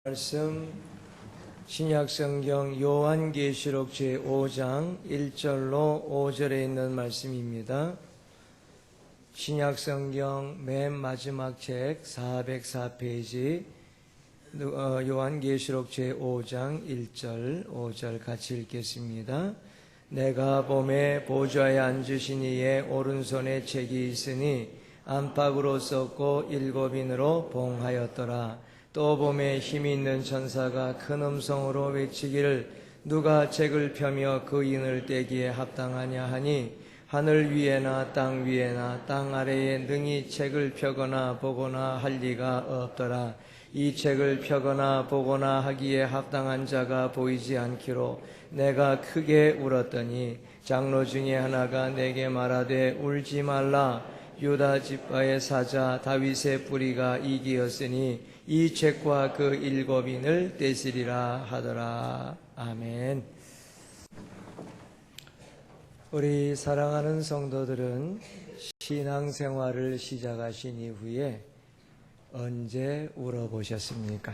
말씀 신약성경 요한계시록 제5장 1절로 5절에 있는 말씀입니다. 신약성경 맨 마지막 책 404페이지 요한계시록 제5장 1절 5절 같이 읽겠습니다. 내가 봄에 보좌에 앉으신 이의 오른손에 책이 있으니 안팎으로 썼고 7인으로 봉하였더라. 또 봄에 힘이 있는 천사가 큰 음성으로 외치기를 누가 책을 펴며 그 인을 떼기에 합당하냐 하니 하늘 위에나 땅 위에나 땅 아래에 능히 책을 펴거나 보거나 할 리가 없더라. 이 책을 펴거나 보거나 하기에 합당한 자가 보이지 않기로 내가 크게 울었더니 장로 중에 하나가 내게 말하되 울지 말라. 유다 지파의 사자 다윗의 뿌리가 이기었으니 이 책과 그 7인을 떼시리라 하더라. 아멘. 우리 사랑하는 성도들은 신앙생활을 시작하신 이후에 언제 울어보셨습니까?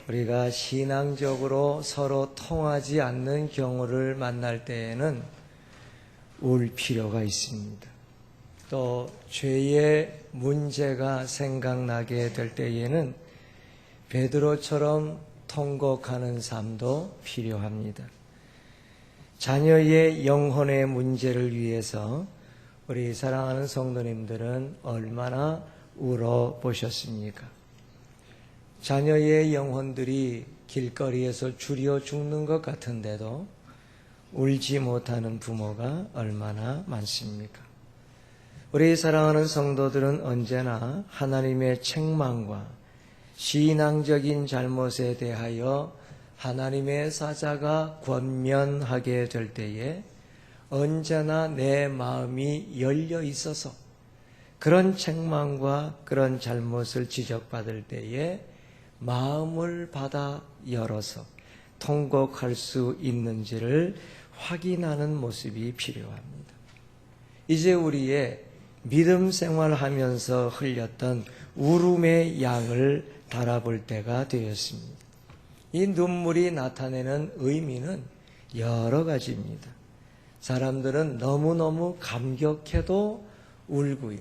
우리가 신앙적으로 서로 통하지 않는 경우를 만날 때에는 울 필요가 있습니다. 또 죄의 문제가 생각나게 될 때에는 베드로처럼 통곡하는 삶도 필요합니다. 자녀의 영혼의 문제를 위해서 우리 사랑하는 성도님들은 얼마나 울어보셨습니까? 자녀의 영혼들이 길거리에서 주려 죽는 것 같은데도 울지 못하는 부모가 얼마나 많습니까? 우리 사랑하는 성도들은 언제나 하나님의 책망과 신앙적인 잘못에 대하여 하나님의 사자가 권면하게 될 때에 언제나 내 마음이 열려 있어서 그런 책망과 그런 잘못을 지적받을 때에 마음을 받아 열어서 통곡할 수 있는지를 확인하는 모습이 필요합니다. 이제 우리의 믿음 생활하면서 흘렸던 울음의 양을 달아볼 때가 되었습니다. 이 눈물이 나타내는 의미는 여러 가지입니다. 사람들은 너무너무 감격해도 울고요.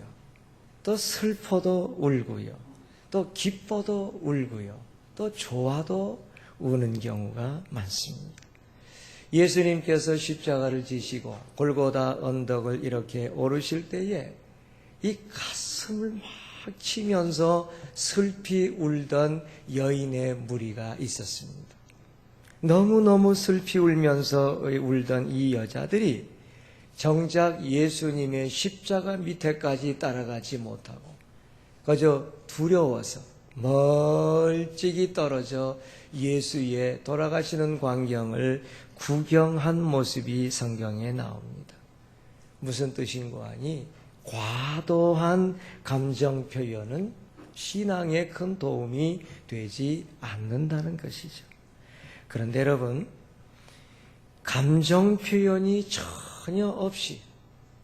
또 슬퍼도 울고요. 또 기뻐도 울고요. 또 좋아도 우는 경우가 많습니다. 예수님께서 십자가를 지시고 골고다 언덕을 이렇게 오르실 때에 이 가슴을 막 치면서 슬피 울던 여인의 무리가 있었습니다. 너무너무 슬피 울면서 울던 이 여자들이 정작 예수님의 십자가 밑에까지 따라가지 못하고 그저 두려워서 멀찍이 떨어져 예수의 돌아가시는 광경을 구경한 모습이 성경에 나옵니다. 무슨 뜻인고 하니 과도한 감정 표현은 신앙에 큰 도움이 되지 않는다는 것이죠. 그런데 여러분, 감정 표현이 전혀 없이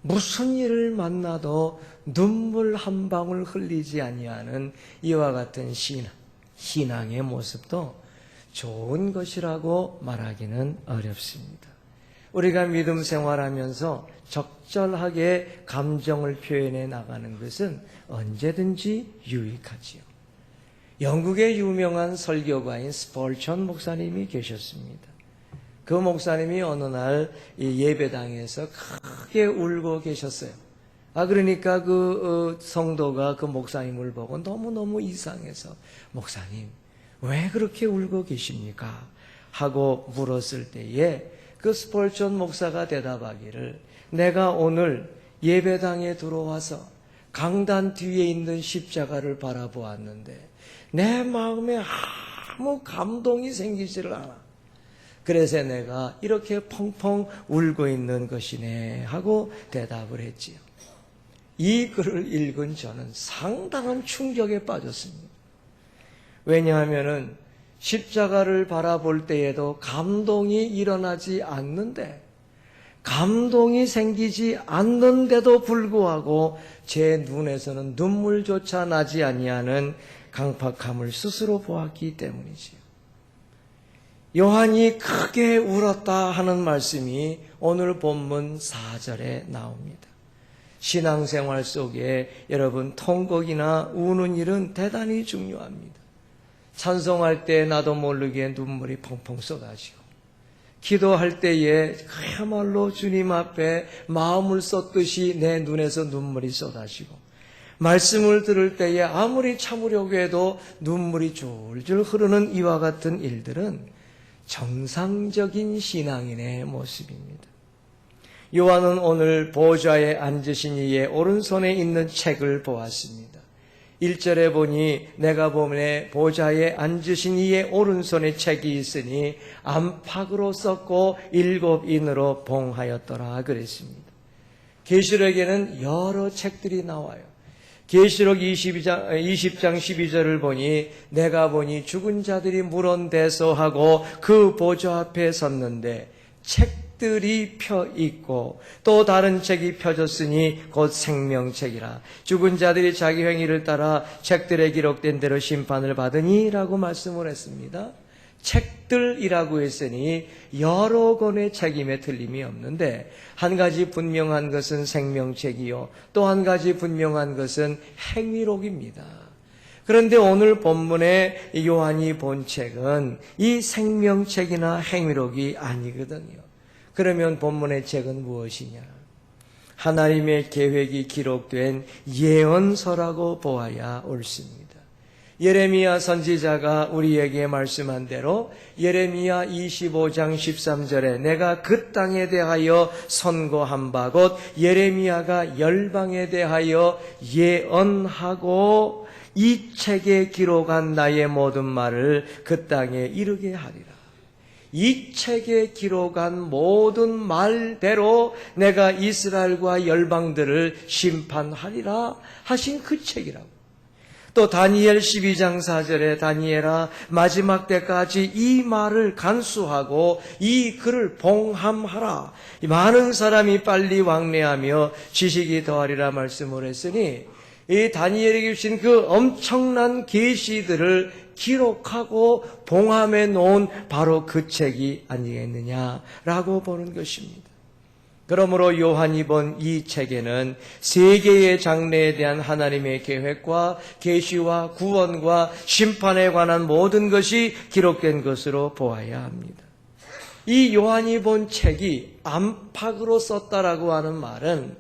무슨 일을 만나도 눈물 한 방울 흘리지 아니하는 이와 같은 신앙의 모습도 좋은 것이라고 말하기는 어렵습니다. 우리가 믿음 생활하면서 적절하게 감정을 표현해 나가는 것은 언제든지 유익하지요. 영국의 유명한 설교가인 스펄전 목사님이 계셨습니다. 그 목사님이 어느 날 예배당에서 크게 울고 계셨어요. 그러니까 그 성도가 그 목사님을 보고 너무너무 이상해서 목사님 왜 그렇게 울고 계십니까? 하고 물었을 때에 그 스펄전 목사가 대답하기를 내가 오늘 예배당에 들어와서 강단 뒤에 있는 십자가를 바라보았는데 내 마음에 아무 감동이 생기지를 않아. 그래서 내가 이렇게 펑펑 울고 있는 것이네 하고 대답을 했지요. 이 글을 읽은 저는 상당한 충격에 빠졌습니다. 왜냐하면은 십자가를 바라볼 때에도 감동이 일어나지 않는데 감동이 생기지 않는데도 불구하고 제 눈에서는 눈물조차 나지 아니하는 강팍함을 스스로 보았기 때문이지요. 요한이 크게 울었다 하는 말씀이 오늘 본문 4절에 나옵니다. 신앙생활 속에 여러분 통곡이나 우는 일은 대단히 중요합니다. 찬송할 때 나도 모르게 눈물이 펑펑 쏟아지고, 기도할 때에 그야말로 주님 앞에 마음을 쏟듯이 내 눈에서 눈물이 쏟아지고, 말씀을 들을 때에 아무리 참으려고 해도 눈물이 줄줄 흐르는 이와 같은 일들은 정상적인 신앙인의 모습입니다. 요한은 오늘 보좌에 앉으신 이의 오른손에 있는 책을 보았습니다. 1절에 보니 내가 보매 보좌에 앉으신 이의 오른손에 책이 있으니 안팎으로 썼고 7인으로 봉하였더라 그랬습니다. 계시록에는 여러 책들이 나와요. 계시록 20장 12절을 보니 내가 보니 죽은 자들이 물원대소하고 그 보좌 앞에 섰는데 책들이 펴 있고 또 다른 책이 펴졌으니 곧 생명책이라. 죽은 자들이 자기 행위를 따라 책들에 기록된 대로 심판을 받으니라고 말씀을 했습니다. 책들이라고 했으니 여러 권의 책임에 틀림이 없는데, 한 가지 분명한 것은 생명책이요, 또 한 가지 분명한 것은 행위록입니다. 그런데 오늘 본문에 요한이 본 책은 이 생명책이나 행위록이 아니거든요. 그러면 본문의 책은 무엇이냐? 하나님의 계획이 기록된 예언서라고 보아야 옳습니다. 예레미야 선지자가 우리에게 말씀한 대로 예레미야 25장 13절에 내가 그 땅에 대하여 선고한 바 곧 예레미야가 열방에 대하여 예언하고 이 책에 기록한 나의 모든 말을 그 땅에 이르게 하리라. 이 책에 기록한 모든 말대로 내가 이스라엘과 열방들을 심판하리라 하신 그 책이라고. 또 다니엘 12장 4절에 다니엘아 마지막 때까지 이 말을 간수하고 이 글을 봉함하라. 많은 사람이 빨리 왕래하며 지식이 더하리라 말씀을 했으니, 이 다니엘에게 주신 그 엄청난 계시들을 기록하고 봉함해 놓은 바로 그 책이 아니겠느냐라고 보는 것입니다. 그러므로 요한이 본 이 책에는 세계의 장래에 대한 하나님의 계획과 계시와 구원과 심판에 관한 모든 것이 기록된 것으로 보아야 합니다. 이 요한이 본 책이 안팎으로 썼다라고 하는 말은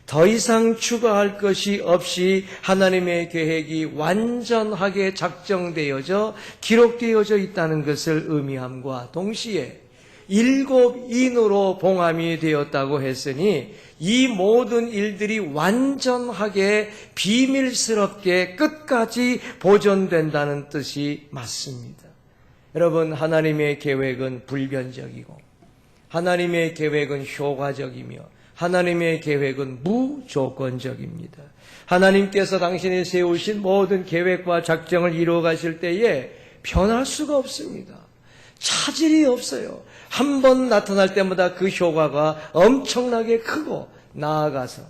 더 이상 추가할 것이 없이 하나님의 계획이 완전하게 작정되어져 기록되어져 있다는 것을 의미함과 동시에 7인으로 봉함이 되었다고 했으니 이 모든 일들이 완전하게 비밀스럽게 끝까지 보존된다는 뜻이 맞습니다. 여러분, 하나님의 계획은 불변적이고 하나님의 계획은 효과적이며 하나님의 계획은 무조건적입니다. 하나님께서 당신이 세우신 모든 계획과 작정을 이루어 가실 때에 변할 수가 없습니다. 차질이 없어요. 한 번 나타날 때마다 그 효과가 엄청나게 크고, 나아가서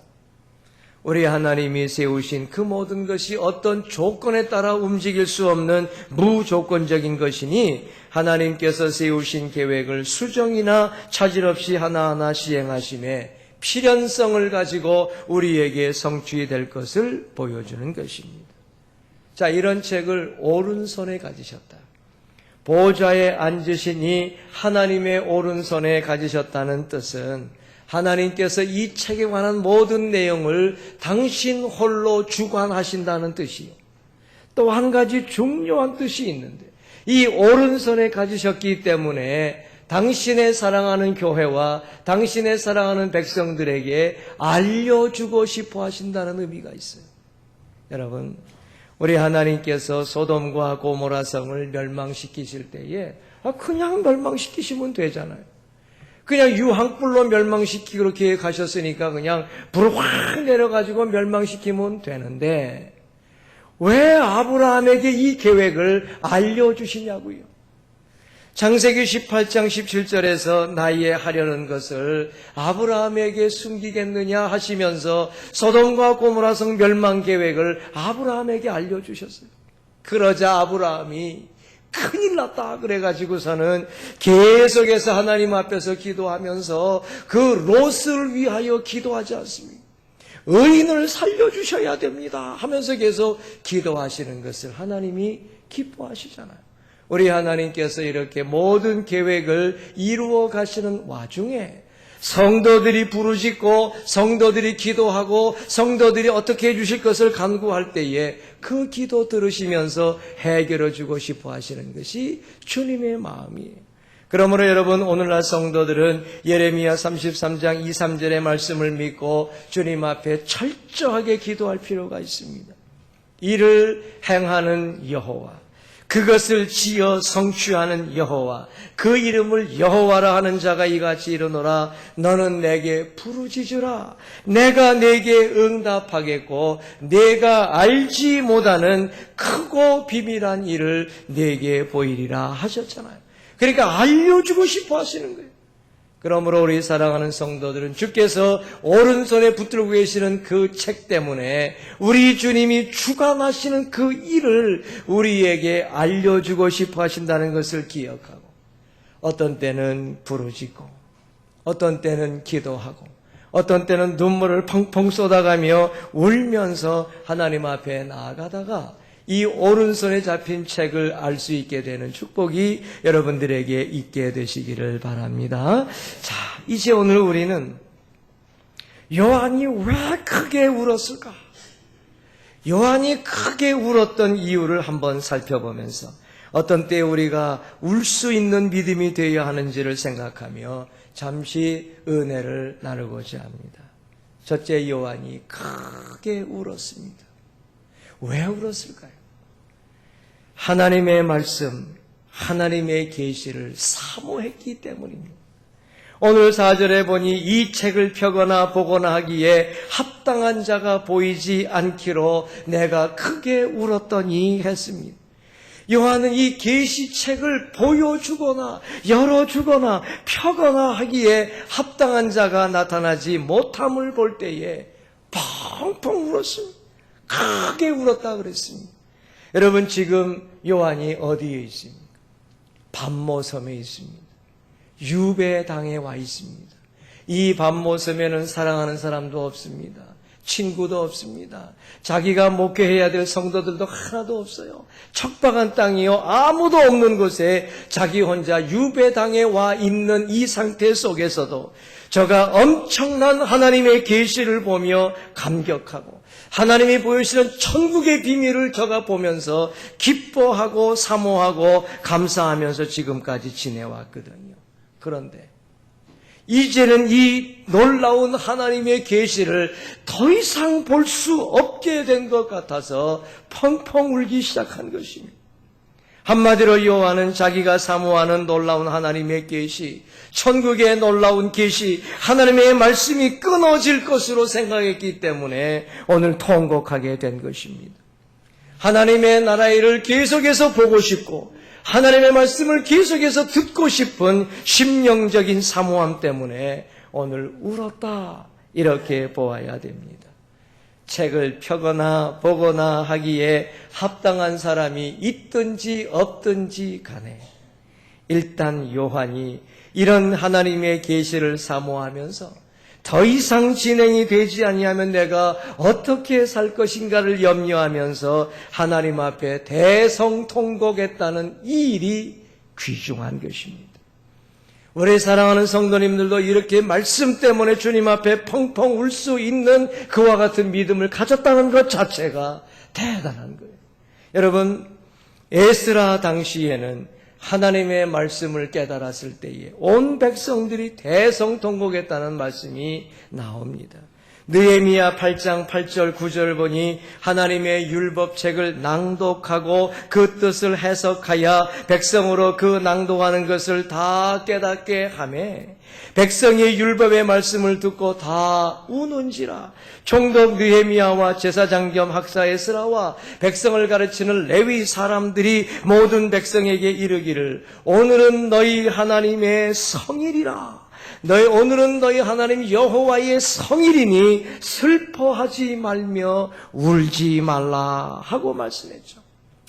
우리 하나님이 세우신 그 모든 것이 어떤 조건에 따라 움직일 수 없는 무조건적인 것이니 하나님께서 세우신 계획을 수정이나 차질 없이 하나하나 시행하심에 필연성을 가지고 우리에게 성취될 것을 보여주는 것입니다. 자, 이런 책을 오른손에 가지셨다. 보좌에 앉으시니 하나님의 오른손에 가지셨다는 뜻은 하나님께서 이 책에 관한 모든 내용을 당신 홀로 주관하신다는 뜻이요. 또 한 가지 중요한 뜻이 있는데, 이 오른손에 가지셨기 때문에 당신의 사랑하는 교회와 당신의 사랑하는 백성들에게 알려주고 싶어 하신다는 의미가 있어요. 여러분, 우리 하나님께서 소돔과 고모라 성을 멸망시키실 때에 그냥 멸망시키시면 되잖아요. 그냥 유황불로 멸망시키고 그렇게 가셨으니까 그냥 불을 확 내려가지고 멸망시키면 되는데 왜 아브라함에게 이 계획을 알려주시냐고요. 창세기 18장 17절에서 나의 하려는 것을 아브라함에게 숨기겠느냐 하시면서 소돔과 고모라 성 멸망 계획을 아브라함에게 알려주셨어요. 그러자 아브라함이 큰일 났다 그래가지고서는 계속해서 하나님 앞에서 기도하면서 그 롯을 위하여 기도하지 않습니까? 의인을 살려주셔야 됩니다 하면서 계속 기도하시는 것을 하나님이 기뻐하시잖아요. 우리 하나님께서 이렇게 모든 계획을 이루어 가시는 와중에 성도들이 부르짖고 성도들이 기도하고 성도들이 어떻게 해주실 것을 간구할 때에 그 기도 들으시면서 해결해 주고 싶어 하시는 것이 주님의 마음이에요. 그러므로 여러분, 오늘날 성도들은 예레미야 33장 2, 3절의 말씀을 믿고 주님 앞에 철저하게 기도할 필요가 있습니다. 이를 행하는 여호와, 그것을 지어 성취하는 여호와, 그 이름을 여호와라 하는 자가 이같이 이르노라. 너는 내게 부르짖으라. 내가 내게 응답하겠고 내가 알지 못하는 크고 비밀한 일을 내게 보이리라 하셨잖아요. 그러니까 알려주고 싶어 하시는 거예요. 그러므로 우리 사랑하는 성도들은 주께서 오른손에 붙들고 계시는 그 책 때문에 우리 주님이 주관하시는 그 일을 우리에게 알려주고 싶어 하신다는 것을 기억하고, 어떤 때는 부르짖고 어떤 때는 기도하고 어떤 때는 눈물을 펑펑 쏟아가며 울면서 하나님 앞에 나아가다가 이 오른손에 잡힌 책을 알 수 있게 되는 축복이 여러분들에게 있게 되시기를 바랍니다. 자, 이제 오늘 우리는 요한이 왜 크게 울었을까? 요한이 크게 울었던 이유를 한번 살펴보면서 어떤 때 우리가 울 수 있는 믿음이 되어야 하는지를 생각하며 잠시 은혜를 나누고자 합니다. 첫째, 요한이 크게 울었습니다. 왜 울었을까요? 하나님의 말씀, 하나님의 계시를 사모했기 때문입니다. 오늘 4절에 보니 이 책을 펴거나 보거나 하기에 합당한 자가 보이지 않기로 내가 크게 울었더니 했습니다. 요한은 이 계시책을 보여주거나 열어주거나 펴거나 하기에 합당한 자가 나타나지 못함을 볼 때에 펑펑 울었습니다. 크게 울었다 그랬습니다. 여러분, 지금 요한이 어디에 있습니까? 밤모섬에 있습니다. 유배당에 와 있습니다. 이 밤모섬에는 사랑하는 사람도 없습니다. 친구도 없습니다. 자기가 목회해야 될 성도들도 하나도 없어요. 척박한 땅이요, 아무도 없는 곳에 자기 혼자 유배당에 와 있는 이 상태 속에서도 저가 엄청난 하나님의 계시를 보며 감격하고 하나님이 보여주시는 천국의 비밀을 저가 보면서 기뻐하고 사모하고 감사하면서 지금까지 지내왔거든요. 그런데 이제는 이 놀라운 하나님의 계시를 더 이상 볼 수 없게 된 것 같아서 펑펑 울기 시작한 것입니다. 한마디로 요한은 자기가 사모하는 놀라운 하나님의 계시, 천국의 놀라운 계시, 하나님의 말씀이 끊어질 것으로 생각했기 때문에 오늘 통곡하게 된 것입니다. 하나님의 나라의 일을 계속해서 보고 싶고 하나님의 말씀을 계속해서 듣고 싶은 심령적인 사모함 때문에 오늘 울었다, 이렇게 보아야 됩니다. 책을 펴거나 보거나 하기에 합당한 사람이 있든지 없든지 간에 일단 요한이 이런 하나님의 계시를 사모하면서 더 이상 진행이 되지 아니하면 내가 어떻게 살 것인가를 염려하면서 하나님 앞에 대성통곡했다는 이 일이 귀중한 것입니다. 우리 사랑하는 성도님들도 이렇게 말씀 때문에 주님 앞에 펑펑 울 수 있는 그와 같은 믿음을 가졌다는 것 자체가 대단한 거예요. 여러분, 에스라 당시에는 하나님의 말씀을 깨달았을 때에 온 백성들이 대성통곡했다는 말씀이 나옵니다. 느헤미야 8장 8절 9절 보니 하나님의 율법책을 낭독하고 그 뜻을 해석하여 백성으로 그 낭독하는 것을 다 깨닫게 하매 백성이 율법의 말씀을 듣고 다 우는지라. 총독 느헤미야와 제사장 겸 학사 에스라와 백성을 가르치는 레위 사람들이 모든 백성에게 이르기를 오늘은 너희 하나님의 성일이라. 오늘은 너희 하나님 여호와의 성일이니 슬퍼하지 말며 울지 말라 하고 말씀했죠.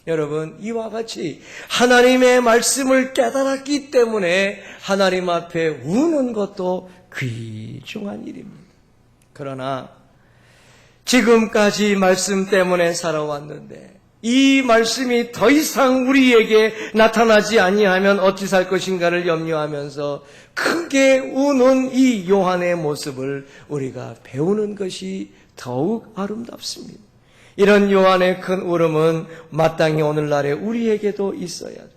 여러분, 이와 같이 하나님의 말씀을 깨달았기 때문에 하나님 앞에 우는 것도 귀중한 일입니다. 그러나 지금까지 말씀 때문에 살아왔는데 이 말씀이 더 이상 우리에게 나타나지 아니하면 어찌 살 것인가를 염려하면서 크게 우는 이 요한의 모습을 우리가 배우는 것이 더욱 아름답습니다. 이런 요한의 큰 울음은 마땅히 오늘날에 우리에게도 있어야 돼요.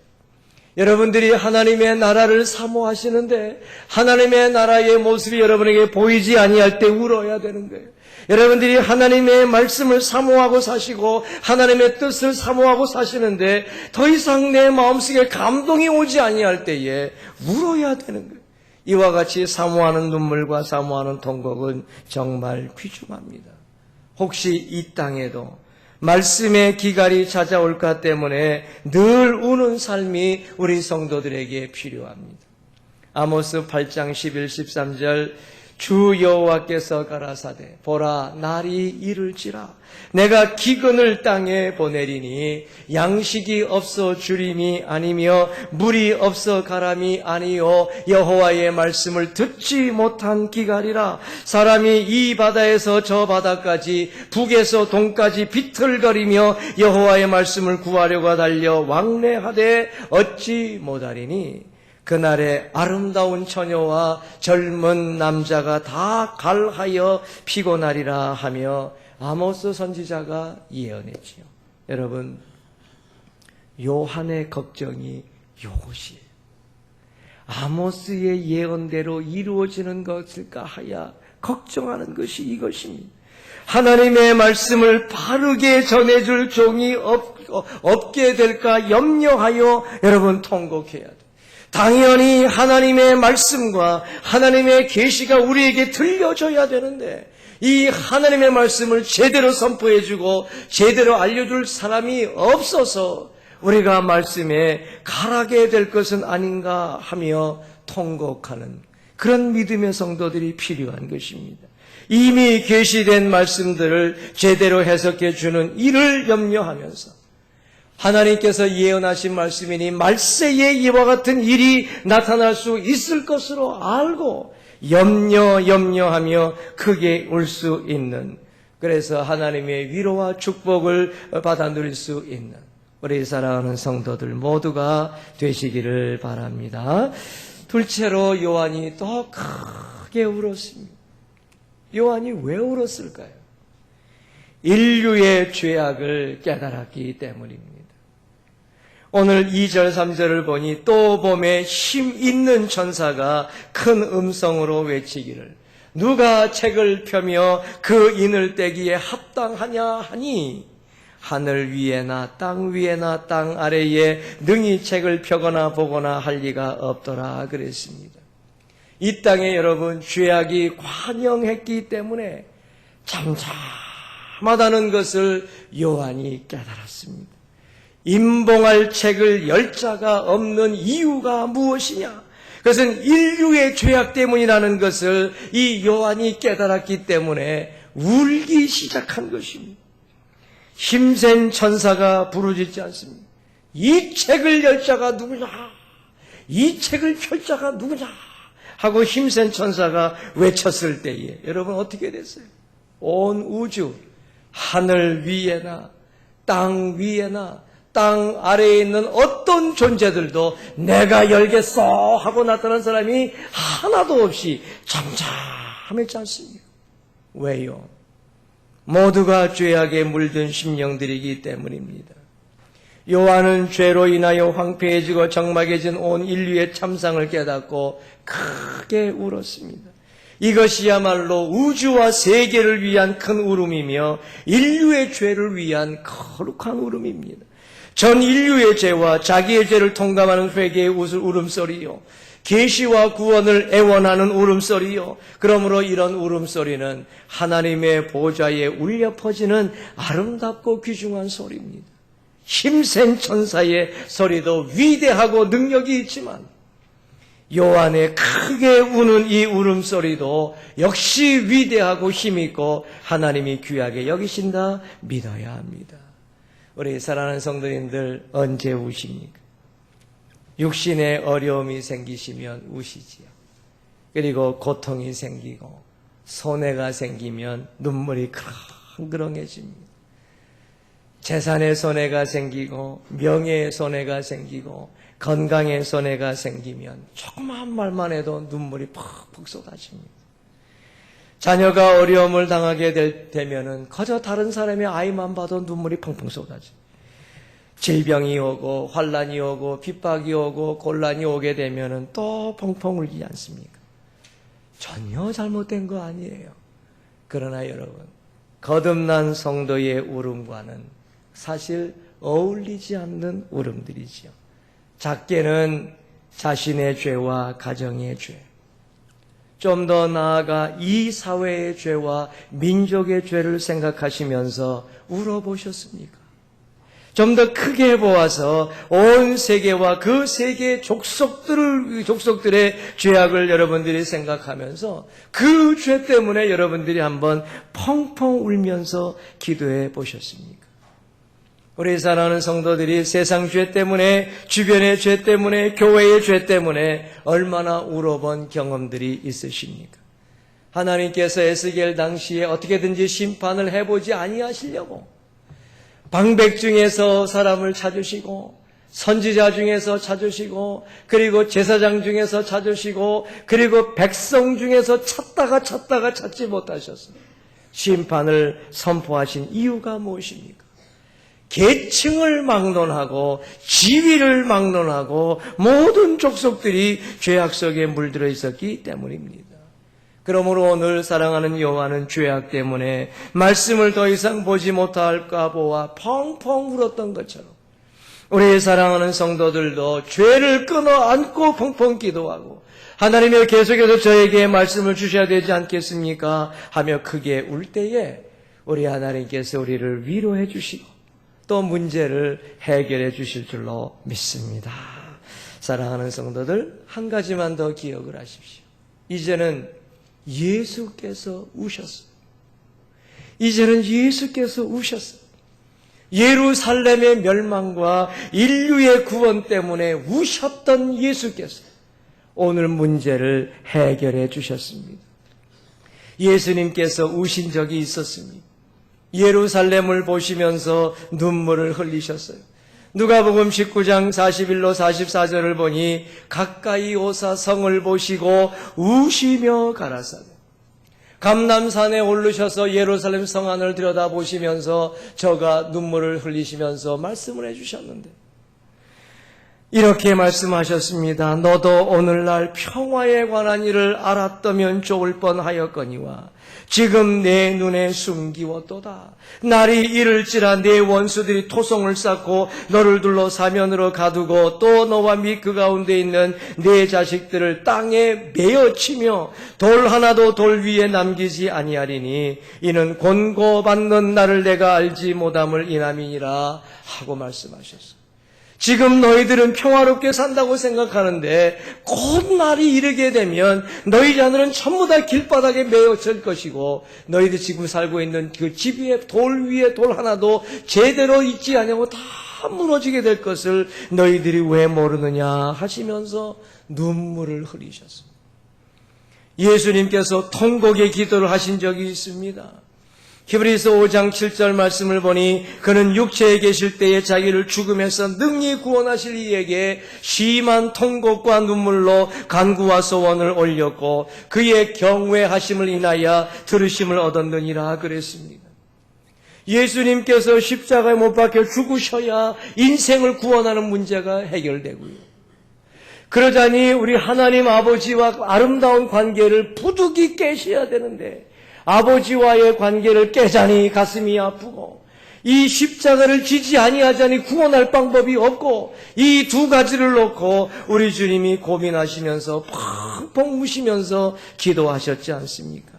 여러분들이 하나님의 나라를 사모하시는데 하나님의 나라의 모습이 여러분에게 보이지 아니할 때 울어야 되는 거예요. 여러분들이 하나님의 말씀을 사모하고 사시고 하나님의 뜻을 사모하고 사시는데 더 이상 내 마음속에 감동이 오지 아니할 때에 울어야 되는 거예요. 이와 같이 사모하는 눈물과 사모하는 통곡은 정말 귀중합니다. 혹시 이 땅에도 말씀의 기갈이 찾아올까 때문에 늘 우는 삶이 우리 성도들에게 필요합니다. 아모스 8장 11, 13절 주 여호와께서 가라사대 보라 날이 이를지라 내가 기근을 땅에 보내리니 양식이 없어 주림이 아니며 물이 없어 가람이 아니요 여호와의 말씀을 듣지 못한 기갈이라 사람이 이 바다에서 저 바다까지 북에서 동까지 비틀거리며 여호와의 말씀을 구하려고 달려 왕래하되 얻지 못하리니 그날에 아름다운 처녀와 젊은 남자가 다 갈하여 피곤하리라 하며 아모스 선지자가 예언했지요. 여러분, 요한의 걱정이 이것이에요. 아모스의 예언대로 이루어지는 것일까 하여 걱정하는 것이 이것입니다. 하나님의 말씀을 바르게 전해줄 종이 없게 될까 염려하여 여러분 통곡해야 돼요. 당연히 하나님의 말씀과 하나님의 계시가 우리에게 들려줘야 되는데 이 하나님의 말씀을 제대로 선포해주고 제대로 알려줄 사람이 없어서 우리가 말씀에 가라게 될 것은 아닌가 하며 통곡하는 그런 믿음의 성도들이 필요한 것입니다. 이미 계시된 말씀들을 제대로 해석해 주는 이를 염려하면서 하나님께서 예언하신 말씀이니 말세에 이와 같은 일이 나타날 수 있을 것으로 알고 염려하며 크게 울 수 있는, 그래서 하나님의 위로와 축복을 받아 누릴 수 있는 우리 사랑하는 성도들 모두가 되시기를 바랍니다. 둘째로 요한이 또 크게 울었습니다. 요한이 왜 울었을까요? 인류의 죄악을 깨달았기 때문입니다. 오늘 2절 3절을 보니 또 봄에 힘 있는 천사가 큰 음성으로 외치기를 누가 책을 펴며 그 인을 떼기에 합당하냐 하니 하늘 위에나 땅 위에나 땅 아래에 능히 책을 펴거나 보거나 할 리가 없더라 그랬습니다. 이 땅에 여러분 죄악이 관영했기 때문에 잠잠하다는 것을 요한이 깨달았습니다. 임봉할 책을 열 자가 없는 이유가 무엇이냐? 그것은 인류의 죄악 때문이라는 것을 이 요한이 깨달았기 때문에 울기 시작한 것입니다. 힘센 천사가 부르짖지 않습니다. 이 책을 열 자가 누구냐? 이 책을 펼 자가 누구냐? 하고 힘센 천사가 외쳤을 때에 여러분 어떻게 됐어요? 온 우주, 하늘 위에나 땅 위에나 땅 아래에 있는 어떤 존재들도 내가 열겠어 하고 나타난 사람이 하나도 없이 잠잠했지 않습니까? 왜요? 모두가 죄악에 물든 심령들이기 때문입니다. 요한은 죄로 인하여 황폐해지고 적막해진 온 인류의 참상을 깨닫고 크게 울었습니다. 이것이야말로 우주와 세계를 위한 큰 울음이며 인류의 죄를 위한 거룩한 울음입니다. 전 인류의 죄와 자기의 죄를 통감하는 회개의 울음소리요, 계시와 구원을 애원하는 울음소리요. 그러므로 이런 울음소리는 하나님의 보좌에 울려 퍼지는 아름답고 귀중한 소리입니다. 힘센 천사의 소리도 위대하고 능력이 있지만 요한의 크게 우는 이 울음소리도 역시 위대하고 힘있고 하나님이 귀하게 여기신다 믿어야 합니다. 우리 사랑하는 성도님들 언제 우십니까? 육신의 어려움이 생기시면 우시지요. 그리고 고통이 생기고 손해가 생기면 눈물이 그렁그렁해집니다. 재산의 손해가 생기고 명예의 손해가 생기고 건강의 손해가 생기면 조그마한 말만 해도 눈물이 푹푹 쏟아집니다. 자녀가 어려움을 당하게 되면은 그저 다른 사람의 아이만 봐도 눈물이 펑펑 쏟아집니다. 질병이 오고 환난이 오고 핍박이 오고 곤란이 오게 되면은 또 펑펑 울지 않습니까? 전혀 잘못된 거 아니에요. 그러나 여러분, 거듭난 성도의 울음과는 사실 어울리지 않는 울음들이지요. 작게는 자신의 죄와 가정의 죄, 좀 더 나아가 이 사회의 죄와 민족의 죄를 생각하시면서 울어보셨습니까? 좀 더 크게 보아서 온 세계와 그 세계의 족속들의 죄악을 여러분들이 생각하면서 그 죄 때문에 여러분들이 한번 펑펑 울면서 기도해 보셨습니까? 우리 사랑하는 성도들이 세상 죄 때문에, 주변의 죄 때문에, 교회의 죄 때문에 얼마나 울어본 경험들이 있으십니까? 하나님께서 에스겔 당시에 어떻게든지 심판을 해보지 아니하시려고 방백 중에서 사람을 찾으시고 선지자 중에서 찾으시고 그리고 제사장 중에서 찾으시고 그리고 백성 중에서 찾다가 찾지 못하셨어요. 심판을 선포하신 이유가 무엇입니까? 계층을 막론하고 지위를 막론하고 모든 족속들이 죄악 속에 물들어 있었기 때문입니다. 그러므로 오늘 사랑하는 여호와는 죄악 때문에 말씀을 더 이상 보지 못할까 보아 펑펑 울었던 것처럼 우리 사랑하는 성도들도 죄를 끊어 안고 펑펑 기도하고 하나님이 계속해서 저에게 말씀을 주셔야 되지 않겠습니까? 하며 크게 울 때에 우리 하나님께서 우리를 위로해 주시고 또 문제를 해결해 주실 줄로 믿습니다. 사랑하는 성도들, 한 가지만 더 기억을 하십시오. 이제는 예수께서 우셨어요. 이제는 예수께서 우셨어요. 예루살렘의 멸망과 인류의 구원 때문에 우셨던 예수께서 오늘 문제를 해결해 주셨습니다. 예수님께서 우신 적이 있었습니다. 예루살렘을 보시면서 눈물을 흘리셨어요. 누가복음 19장 41로 44절을 보니 가까이 오사 성을 보시고 우시며 가라사대 감람산에 오르셔서 예루살렘 성 안을 들여다보시면서 저가 눈물을 흘리시면서 말씀을 해주셨는데 이렇게 말씀하셨습니다. 너도 오늘날 평화에 관한 일을 알았다면 좋을 뻔하였거니와 지금 내 눈에 숨기웠도다. 날이 이를지라 내 원수들이 토성을 쌓고 너를 둘러 사면으로 가두고 또 너와 및 그 가운데 있는 네 자식들을 땅에 메어치며 돌 하나도 돌 위에 남기지 아니하리니 이는 권고받는 나를 내가 알지 못함을 인함이니라 하고 말씀하셨어요. 지금 너희들은 평화롭게 산다고 생각하는데 곧 날이 이르게 되면 너희 자녀는 전부 다 길바닥에 메어질 것이고 너희들 지금 살고 있는 그 집 위에 돌 위에 돌 하나도 제대로 있지 않냐고 다 무너지게 될 것을 너희들이 왜 모르느냐 하시면서 눈물을 흘리셨습니다. 예수님께서 통곡의 기도를 하신 적이 있습니다. 히브리서 5장 7절 말씀을 보니 그는 육체에 계실 때에 자기를 죽음에서 능히 구원하실 이에게 심한 통곡과 눈물로 간구와 소원을 올렸고 그의 경외하심을 인하여 들으심을 얻었느니라 그랬습니다. 예수님께서 십자가에 못 박혀 죽으셔야 인생을 구원하는 문제가 해결되고요. 그러자니 우리 하나님 아버지와 아름다운 관계를 부득이 깨셔야 되는데 아버지와의 관계를 깨자니 가슴이 아프고 이 십자가를 지지 아니하자니 구원할 방법이 없고 이 두 가지를 놓고 우리 주님이 고민하시면서 펑펑 우시면서 기도하셨지 않습니까?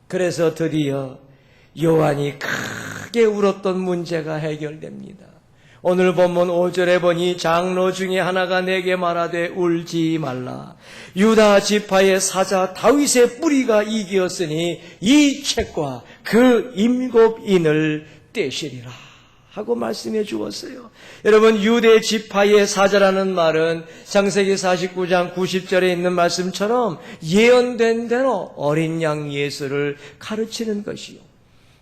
그래서 드디어 요한이 크게 울었던 문제가 해결됩니다. 오늘 본문 5절에 보니 장로 중에 하나가 내게 말하되 울지 말라. 유다 지파의 사자 다윗의 뿌리가 이기었으니 이 책과 그 7인을 떼시리라 하고 말씀해 주었어요. 여러분, 유대 지파의 사자라는 말은 창세기 49장 90절에 있는 말씀처럼 예언된 대로 어린 양 예수를 가르치는 것이요.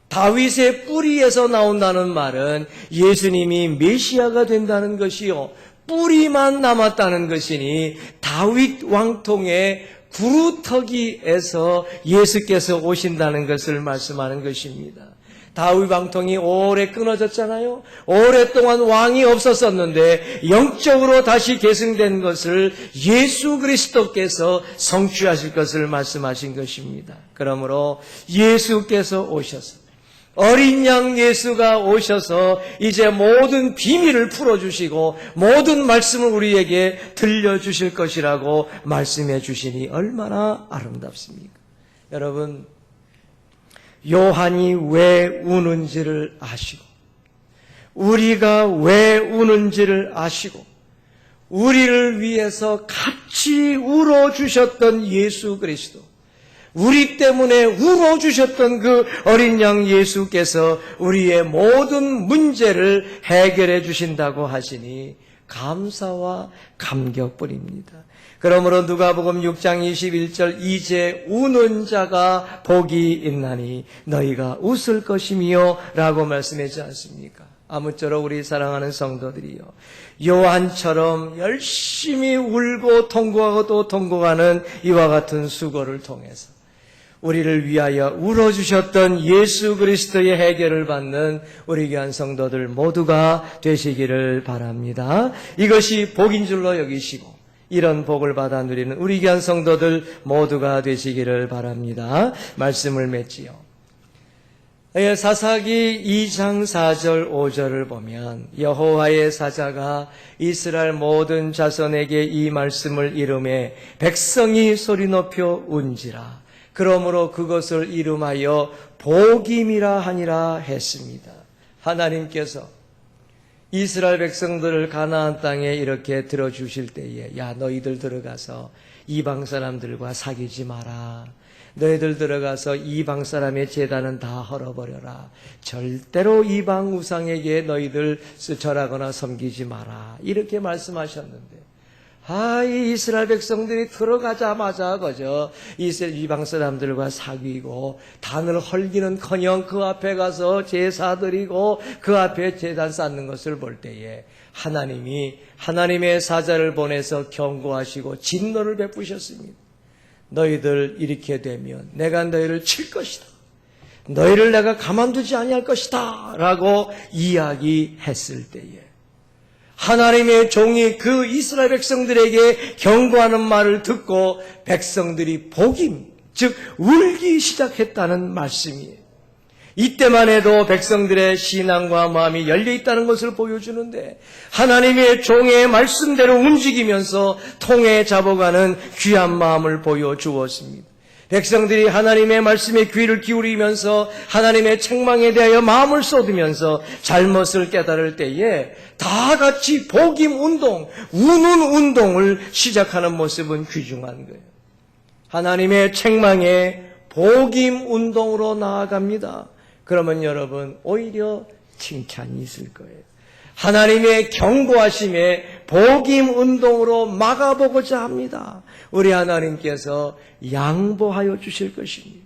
다윗의 뿌리에서 나온다는 말은 예수님이 메시아가 된다는 것이요. 뿌리만 남았다는 것이니 다윗 왕통의 구루터기에서 예수께서 오신다는 것을 말씀하는 것입니다. 다윗 왕통이 오래 끊어졌잖아요. 오랫동안 왕이 없었었는데 영적으로 다시 계승된 것을 예수 그리스도께서 성취하실 것을 말씀하신 것입니다. 그러므로 예수께서 오셔서 어린 양 예수가 오셔서 이제 모든 비밀을 풀어주시고 모든 말씀을 우리에게 들려주실 것이라고 말씀해 주시니 얼마나 아름답습니까? 여러분, 요한이 왜 우는지를 아시고 우리가 왜 우는지를 아시고 우리를 위해서 같이 울어주셨던 예수 그리스도, 우리 때문에 울어주셨던 그 어린 양 예수께서 우리의 모든 문제를 해결해 주신다고 하시니 감사와 감격뿐입니다. 그러므로 누가복음 6장 21절 이제 우는 자가 복이 있나니 너희가 웃을 것이며 라고 말씀하지 않습니까? 아무쪼록 우리 사랑하는 성도들이요, 요한처럼 열심히 울고 통곡하고 또 통곡하는 이와 같은 수고를 통해서 우리를 위하여 울어주셨던 예수 그리스도의 해결을 받는 우리 귀한 성도들 모두가 되시기를 바랍니다. 이것이 복인 줄로 여기시고 이런 복을 받아 누리는 우리 귀한 성도들 모두가 되시기를 바랍니다. 말씀을 맺지요. 사사기 2장 4절 5절을 보면 여호와의 사자가 이스라엘 모든 자손에게 이 말씀을 이름해 백성이 소리 높여 운지라. 그러므로 그것을 이름하여 복임이라 하니라 했습니다. 하나님께서 이스라엘 백성들을 가나안 땅에 이렇게 들어주실 때에 야, 너희들 들어가서 이방 사람들과 사귀지 마라. 너희들 들어가서 이방 사람의 제단은 다 헐어버려라. 절대로 이방 우상에게 너희들 절하거나 섬기지 마라. 이렇게 말씀하셨는데 이 이스라엘 백성들이 들어가자마자 그저 이방 사람들과 사귀고 단을 헐기는커녕 그 앞에 가서 제사 드리고 그 앞에 제단 쌓는 것을 볼 때에 하나님이 하나님의 사자를 보내서 경고하시고 진노를 베푸셨습니다. 너희들 이렇게 되면 내가 너희를 칠 것이다. 너희를 내가 가만두지 아니할 것이다 라고 이야기했을 때에 하나님의 종이 그 이스라엘 백성들에게 경고하는 말을 듣고 백성들이 복임, 즉 울기 시작했다는 말씀이에요. 이때만 해도 백성들의 신앙과 마음이 열려있다는 것을 보여주는데 하나님의 종의 말씀대로 움직이면서 통해 잡아가는 귀한 마음을 보여주었습니다. 백성들이 하나님의 말씀에 귀를 기울이면서 하나님의 책망에 대하여 마음을 쏟으면서 잘못을 깨달을 때에 다 같이 복임 운동, 우는 운동을 시작하는 모습은 귀중한 거예요. 하나님의 책망에 복임 운동으로 나아갑니다. 그러면 여러분 오히려 칭찬이 있을 거예요. 하나님의 경고하심에 복임 운동으로 막아보고자 합니다. 우리 하나님께서 양보하여 주실 것입니다.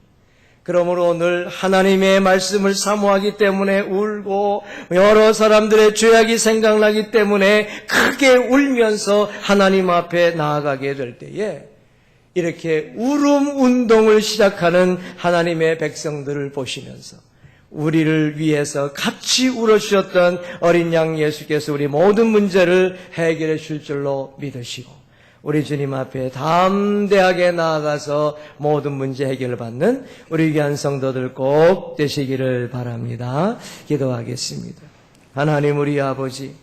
그러므로 오늘 하나님의 말씀을 사모하기 때문에 울고 여러 사람들의 죄악이 생각나기 때문에 크게 울면서 하나님 앞에 나아가게 될 때에 이렇게 울음 운동을 시작하는 하나님의 백성들을 보시면서 우리를 위해서 같이 울어주셨던 어린 양 예수께서 우리 모든 문제를 해결해 줄 줄로 믿으시고 우리 주님 앞에 담대하게 나아가서 모든 문제 해결을 받는 우리 귀한 성도들 꼭 되시기를 바랍니다. 기도하겠습니다. 하나님 우리 아버지,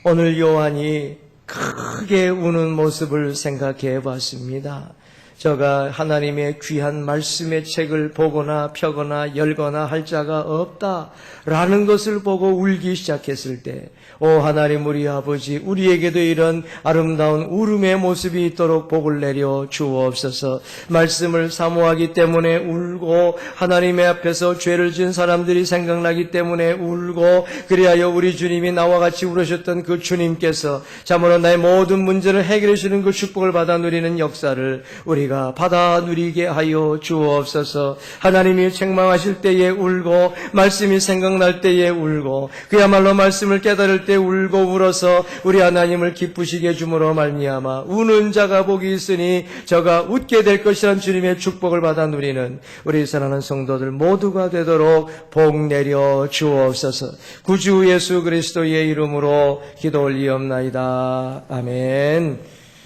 오늘 요한이 크게 우는 모습을 생각해 봤습니다. 저가 하나님의 귀한 말씀의 책을 보거나 펴거나 열거나 할 자가 없다라는 것을 보고 울기 시작했을 때, 오 하나님 우리 아버지, 우리에게도 이런 아름다운 울음의 모습이 있도록 복을 내려 주옵소서. 말씀을 사모하기 때문에 울고, 하나님의 앞에서 죄를 지은 사람들이 생각나기 때문에 울고, 그리하여 우리 주님이 나와 같이 울으셨던 그 주님께서 참으로 나의 모든 문제를 해결해 주는 그 축복을 받아 누리는 역사를 우리가 받아 누리게 하여 주옵소서. 하나님이 책망하실 때에 울고, 말씀이 생각날 때에 울고, 그야말로 말씀을 깨달을 때 울고 울어서 우리 하나님을 기쁘시게 해줌으로 말미암아 우는 자가 복이 있으니 저가 웃게 될 것이란 주님의 축복을 받아 누리는 우리 사랑하는 성도들 모두가 되도록 복 내려 주옵소서. 구주 예수 그리스도의 이름으로 기도 올리옵나이다. 아멘.